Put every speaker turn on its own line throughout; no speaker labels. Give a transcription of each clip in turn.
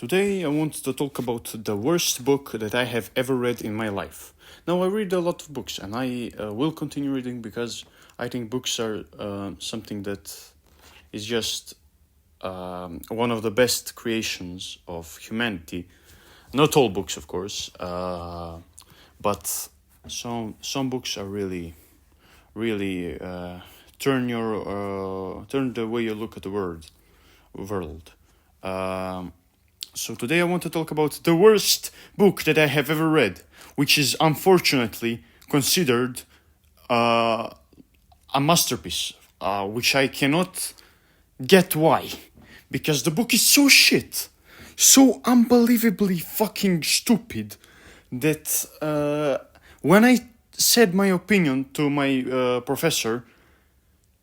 Today I want to talk about the worst book that I have ever read in my life. Now I read a lot of books and I will continue reading because I think books are something that is just one of the best creations of humanity. Not all books, of course, but some books are really turn the way you look at the world. So today I want to talk about the worst book that I have ever read, which is unfortunately considered a masterpiece, which I cannot get why. Because the book is so shit, so unbelievably fucking stupid, that when I said my opinion to my professor,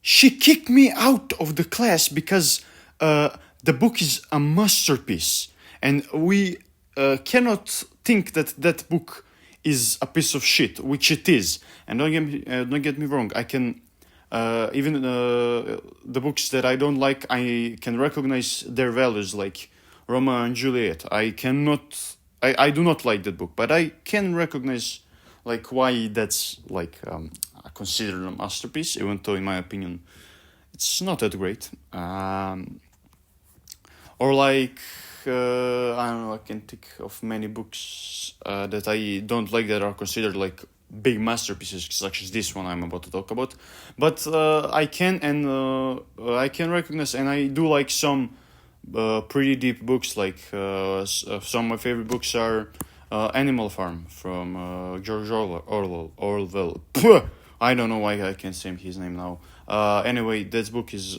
she kicked me out of the class because the book is a masterpiece. And we cannot think that that book is a piece of shit, which it is. And don't get me wrong, I can even the books that I don't like, I can recognize their values, like Romeo and Juliet. I do not like that book, but I can recognize like why that's like considered a masterpiece, even though in my opinion it's not that great. Or like I don't know, I can think of many books that I don't like that are considered like big masterpieces, such as this one I'm about to talk about. But I can recognize, and I do like some pretty deep books. Like some of my favorite books are Animal Farm from George Orwell. I don't know why I can't say his name now. Anyway, that book is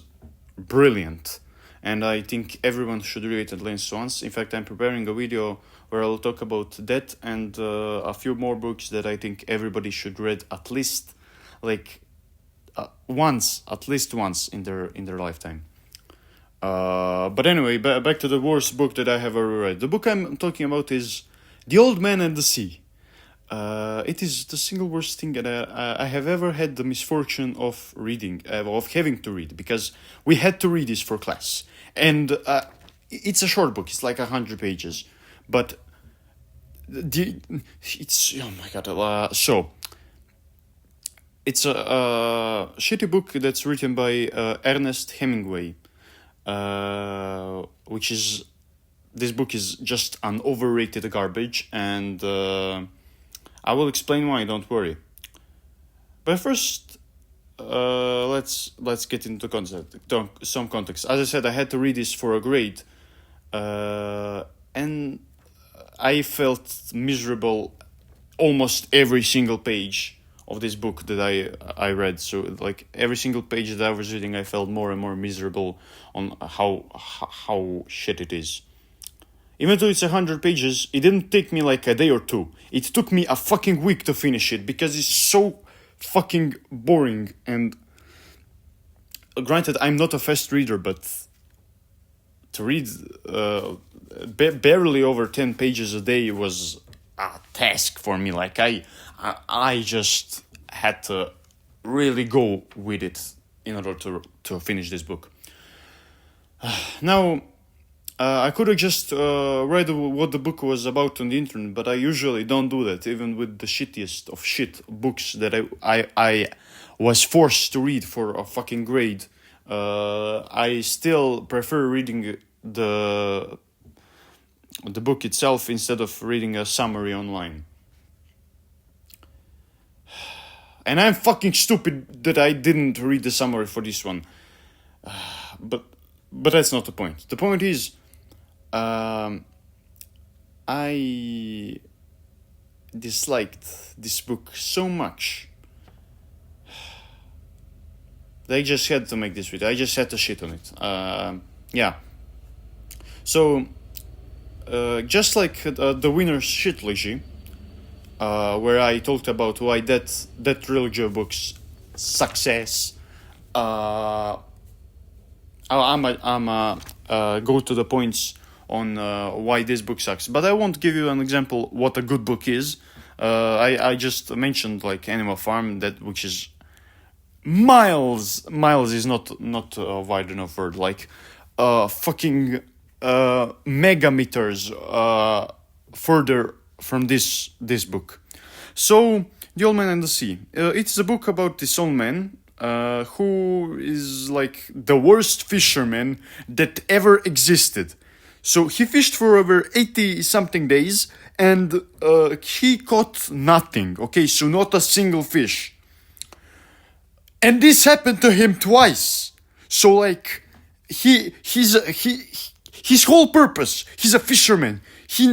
brilliant, and I think everyone should read it at least once. In fact, I'm preparing a video where I'll talk about that and a few more books that I think everybody should read at least once in their lifetime. But anyway, back to the worst book that I have ever read. The book I'm talking about is The Old Man and the Sea. It is the single worst thing that I have ever had the misfortune of reading, of having to read, because we had to read this for class. And it's a short book, it's like 100 pages. But it's, oh my god, so it's a shitty book that's written by Ernest Hemingway, this book is just an overrated garbage, and I will explain why, don't worry. But first, let's get into some context. As I said, I had to read this for a grade, and I felt miserable almost every single page of this book that I read. So like every single page that I was reading, I felt more and more miserable on how shit it is. Even though it's 100 pages, it didn't take me like a day or two. It took me a fucking week to finish it because it's so fucking boring. And granted, I'm not a fast reader, but to read barely over 10 pages a day was a task for me. Like I just had to really go with it in order to finish this book. Now, I could have just read what the book was about on the internet, but I usually don't do that, even with the shittiest of shit books that I was forced to read for a fucking grade. I still prefer reading the book itself instead of reading a summary online. And I'm fucking stupid that I didn't read the summary for this one. But that's not the point. The point is, I disliked this book so much that I just had to make this video. I just had to shit on it. Yeah. So, just like the winner's shitology, where I talked about why that trilogy of books success. I'm go to the points on why this book sucks, but I won't give you an example what a good book is. I just mentioned like Animal Farm, which is miles is not a wide enough word, like fucking megameters further from this book. So, The Old Man and the Sea. It's a book about this old man who is like the worst fisherman that ever existed. So he fished for over 80 something days and he caught nothing. Okay, so not a single fish. And this happened to him twice. So like his whole purpose, he's a fisherman. He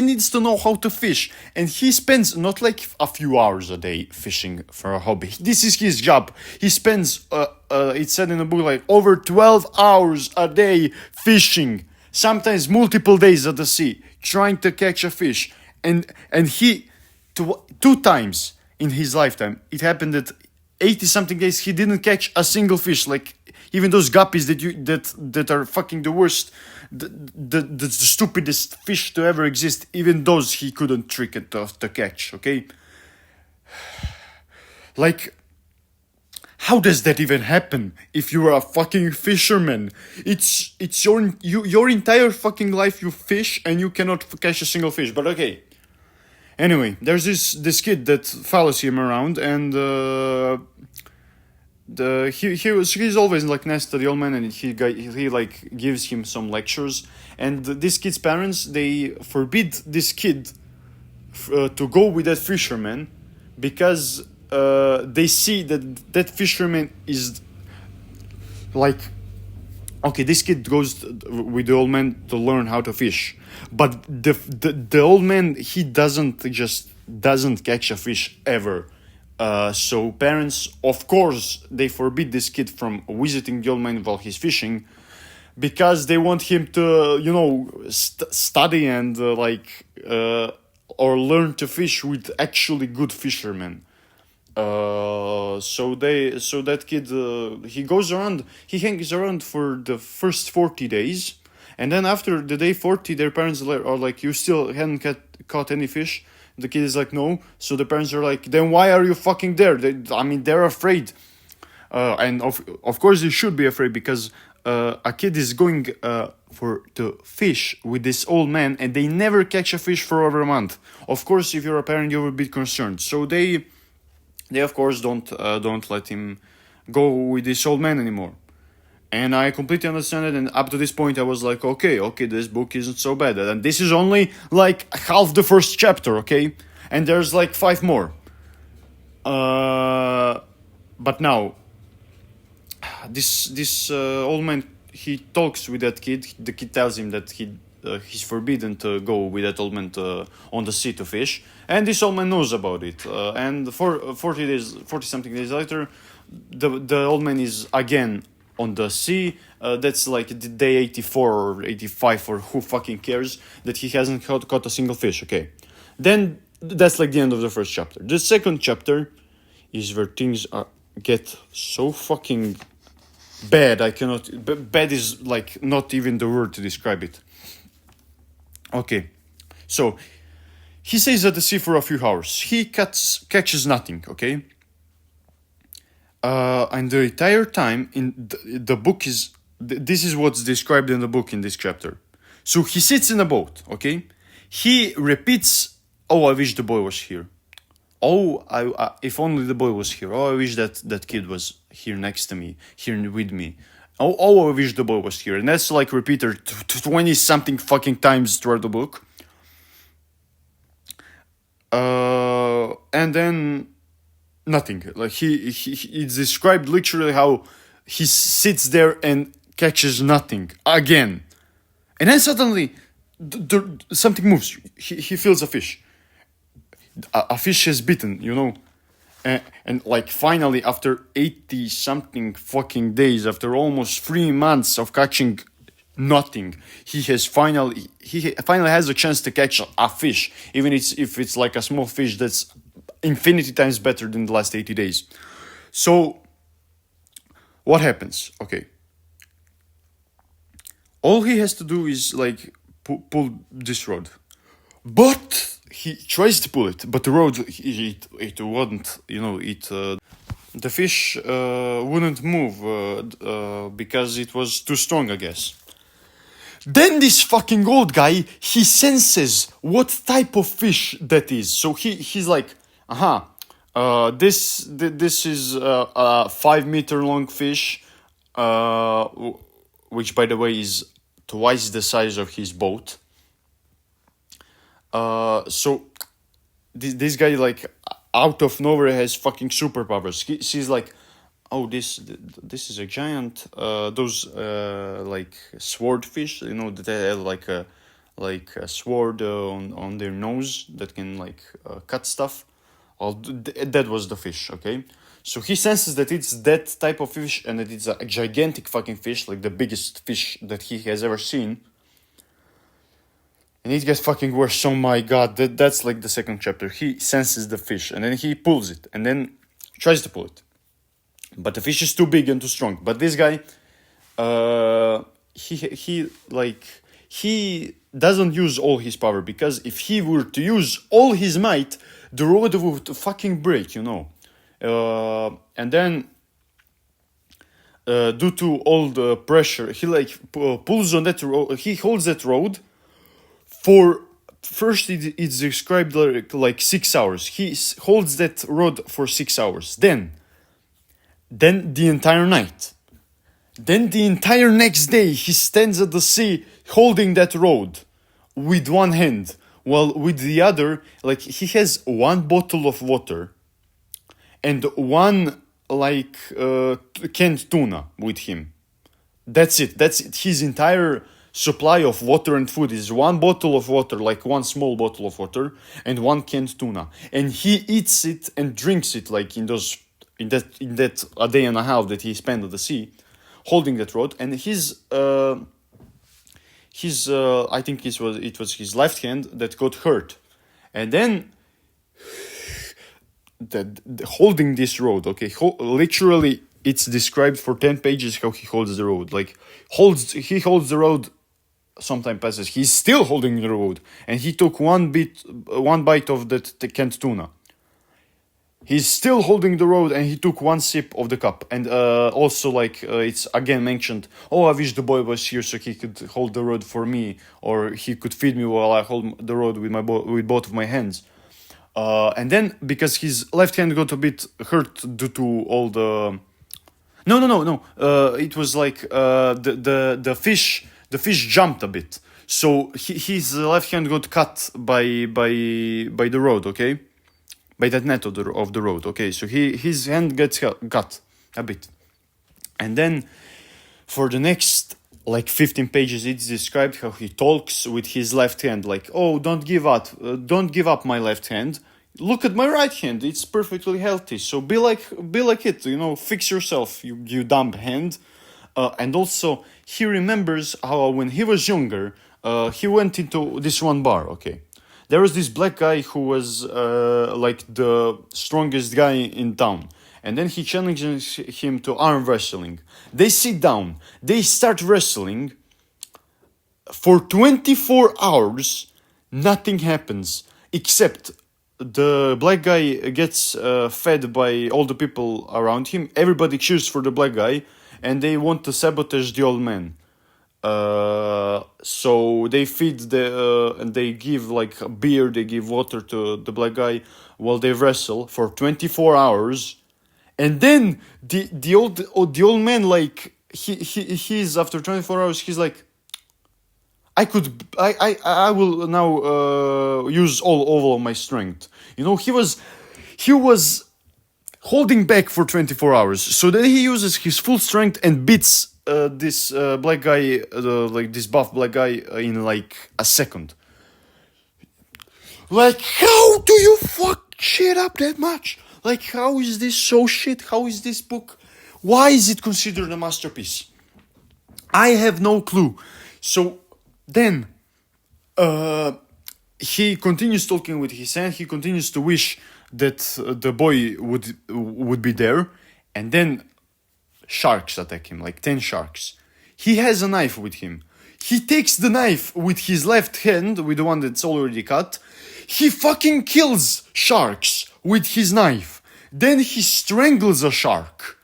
needs to know how to fish, and he spends not like a few hours a day fishing for a hobby. This is his job. He spends it said in the book like over 12 hours a day fishing, sometimes multiple days at the sea trying to catch a fish. And he two times in his lifetime it happened that 80 something days he didn't catch a single fish. Like even those guppies that are fucking the worst, the stupidest fish to ever exist, even those he couldn't trick it to catch. Okay, like how does that even happen if you're a fucking fisherman? It's your entire fucking life you fish and you cannot catch a single fish. But okay. Anyway, there's this kid that follows him around, and he's always like nice to the old man, and he like gives him some lectures. And this kid's parents, they forbid this kid to go with that fisherman because they see that fisherman is like, okay, this kid goes with the old man to learn how to fish, but the old man, he doesn't catch a fish ever. So parents, of course, they forbid this kid from visiting the old man while he's fishing, because they want him to, you know, study and or learn to fish with actually good fishermen. So that kid, he hangs around for the first 40 days, and then after the day 40, their parents are like, you still haven't caught any fish? The kid is like, no. So the parents are like, then why are you fucking there? They're afraid. And of course they should be afraid, because a kid is going to fish with this old man and they never catch a fish for over a month. Of course, if you're a parent, you will be concerned. So they of course don't let him go with this old man anymore. And I completely understand it, and up to this point I was like, okay, this book isn't so bad. And this is only like half the first chapter, okay? And there's like 5 more. But now, this old man, he talks with that kid. The kid tells him that he's forbidden to go with that old man on the sea to fish. And this old man knows about it. And for 40 something days later, the old man is again on the sea. That's like the day 84 or 85, or who fucking cares, that he hasn't caught a single fish. Okay, then that's like the end of the first chapter. The second chapter is where things get so fucking bad. Bad is like not even the word to describe it. Okay, so he stays at the sea for a few hours. He catches nothing. Okay. And the entire time in the book this is what's described in the book in this chapter. So he sits in a boat, okay? He repeats, oh, I wish the boy was here. Oh, if only the boy was here. Oh, I wish that kid was here next to me, here with me. Oh, I wish the boy was here. And that's like repeated 20 something fucking times throughout the book. And then nothing. Like it's described literally how he sits there and catches nothing again, and then suddenly something moves. He feels a fish. A fish has bitten, you know, and like finally after 80 something fucking days, after almost 3 months of catching nothing, he finally has a chance to catch a fish, even if it's like a small fish that's infinity times better than the last 80 days. So what happens? Okay, all he has to do is like pull this rod, but he tries to pull it, but the rod it wouldn't, you know, the fish wouldn't move because it was too strong, I guess. Then this fucking old guy, he senses what type of fish that is. So he's like, this is a 5 meter long fish, which by the way is twice the size of his boat. So this guy, like, out of nowhere has fucking superpowers. She's like, oh, this is a giant, those like swordfish, you know, that they have like a sword on their nose that can like cut stuff. Well, that was the fish, okay? So he senses that it's that type of fish and that it's a gigantic fucking fish, like the biggest fish that he has ever seen. And it gets fucking worse. Oh my god, that's like the second chapter. He senses the fish and then he pulls it and then tries to pull it. But the fish is too big and too strong. But this guy, he doesn't use all his power, because if he were to use all his might, the rod would fucking break, you know. And then, due to all the pressure, he like pulls on that rod. He holds that rod for first. It's described like 6 hours. He holds that rod for 6 hours. Then the entire night. Then the entire next day, he stands at the sea holding that rod with one hand, while with the other, like, he has one bottle of water and one, like, canned tuna with him. That's it. That's it. His entire supply of water and food is one bottle of water, like one small bottle of water, and one canned tuna. And he eats it and drinks it, like, in that a day and a half that he spent at the sea, holding that rod. And his I think it was his left hand that got hurt, and then holding this rod. Okay, literally, it's described for 10 pages how he holds the rod. Like, he holds the rod. Some time passes, he's still holding the rod, and he took one bite of that canned tuna. He's still holding the rod, and he took one sip of the cup. And also, like, it's again mentioned, oh, I wish the boy was here so he could hold the rod for me, or he could feed me while I hold the rod with both of my hands. And then, because his left hand got a bit hurt due to all the... No. It was like the fish jumped a bit. So his left hand got cut by the rod, okay? By that net of the road, okay? So his hand gets cut a bit. And then for the next, like, 15 pages, it's described how he talks with his left hand, like, oh, don't give up my left hand. Look at my right hand, it's perfectly healthy. So be like it, you know, fix yourself, you dumb hand. And also, he remembers how when he was younger, he went into this one bar, okay? There was this black guy who was like the strongest guy in town. And then he challenges him to arm wrestling. They sit down. They start wrestling. For 24 hours, nothing happens. Except the black guy gets fed by all the people around him. Everybody cheers for the black guy. And they want to sabotage the old man. So they feed and they give like beer, they give water to the black guy while they wrestle for 24 hours, and then the old man, like, he's after 24 hours, he's like, I will now use all of my strength. You know, he was holding back for 24 hours, so then he uses his full strength and beats this black guy, like this buff black guy, in like a second. Like, how do you fuck shit up that much? Like, how is this so shit? How is this book? Why is it considered a masterpiece? I have no clue. So then, he continues talking with his hand. He continues to wish that the boy would be there, and then sharks attack him, like 10 sharks. He has a knife with him. He takes the knife with his left hand, with the one that's already cut. He fucking kills sharks with his knife. Then he strangles a shark.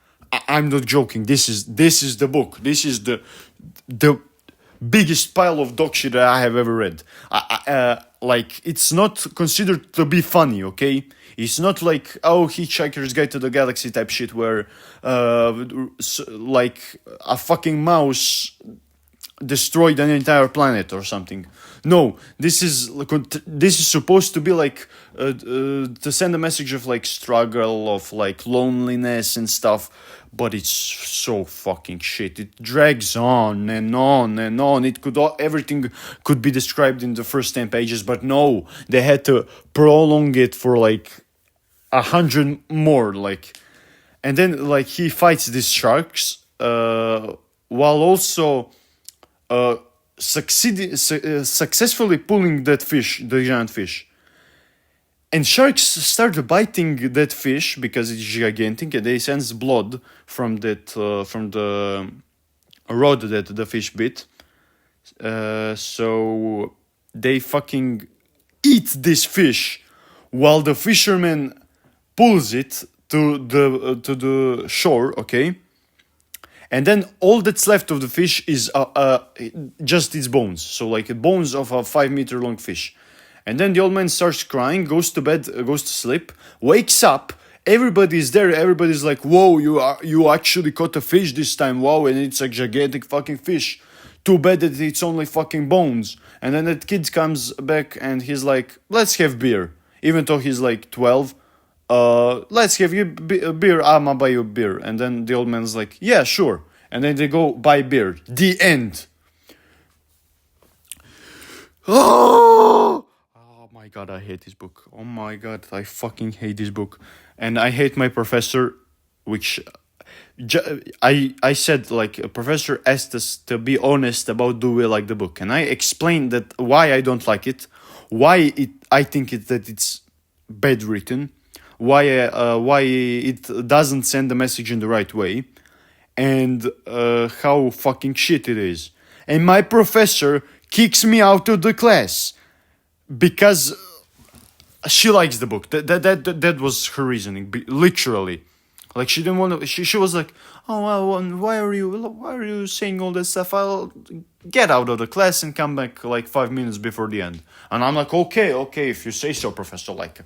I'm not joking. This is the book. This is the biggest pile of dog shit that I have ever read. Like, it's not considered to be funny, okay? It's not like, oh, Hitchhiker's Guide to the Galaxy type shit where, like, a fucking mouse destroyed an entire planet or something. No, this is supposed to be like to send a message of like struggle, of like loneliness and stuff, but it's so fucking shit. It drags on and on and on. Everything could be described in the first 10 pages, but no, they had to prolong it for like 100 more, like. And then like he fights these sharks while also successfully pulling that fish, the giant fish. And sharks start biting that fish because it's gigantic, and they sense blood from from the rod that the fish bit. So they fucking eat this fish while the fisherman pulls it to the shore, okay? And then all that's left of the fish is just its bones. So like bones of a 5-meter long fish. And then the old man starts crying, goes to bed, goes to sleep, wakes up. Everybody's there. Everybody's like, "Whoa, you actually caught a fish this time! Wow, and it's a gigantic fucking fish. Too bad that it's only fucking bones." And then that kid comes back and he's like, "Let's have beer," even though he's like 12. Let's have you beer. I'ma buy you beer. And then the old man's like, "Yeah, sure." And then they go buy beer. The end. Oh my god, I hate this book. Oh my god, I fucking hate this book. And I hate my professor, which I said, like, a professor asked us to be honest about do we like the book. And I explained that why I don't like it, why I think that it's bad written, why it doesn't send the message in the right way, and how fucking shit it is. And my professor kicks me out of the class because she likes the book. That was her reasoning, literally. Like, she didn't want to. She was like, "Oh well, why are you saying all this stuff? I'll get out of the class and come back like 5 minutes before the end." And I'm like, okay, if you say so, professor. Like,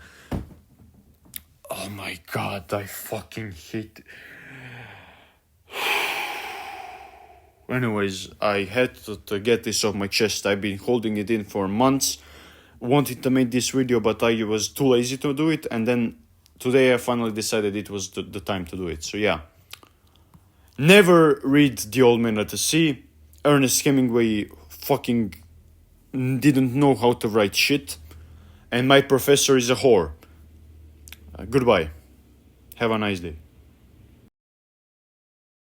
oh my god, I fucking hate. Anyways, I had to get this off my chest. I've been holding it in for months. Wanted to make this video, but I was too lazy to do it. And then today I finally decided it was the time to do it. So yeah. Never read The Old Man at the Sea. Ernest Hemingway fucking didn't know how to write shit. And my professor is a whore. Goodbye. Have a nice day.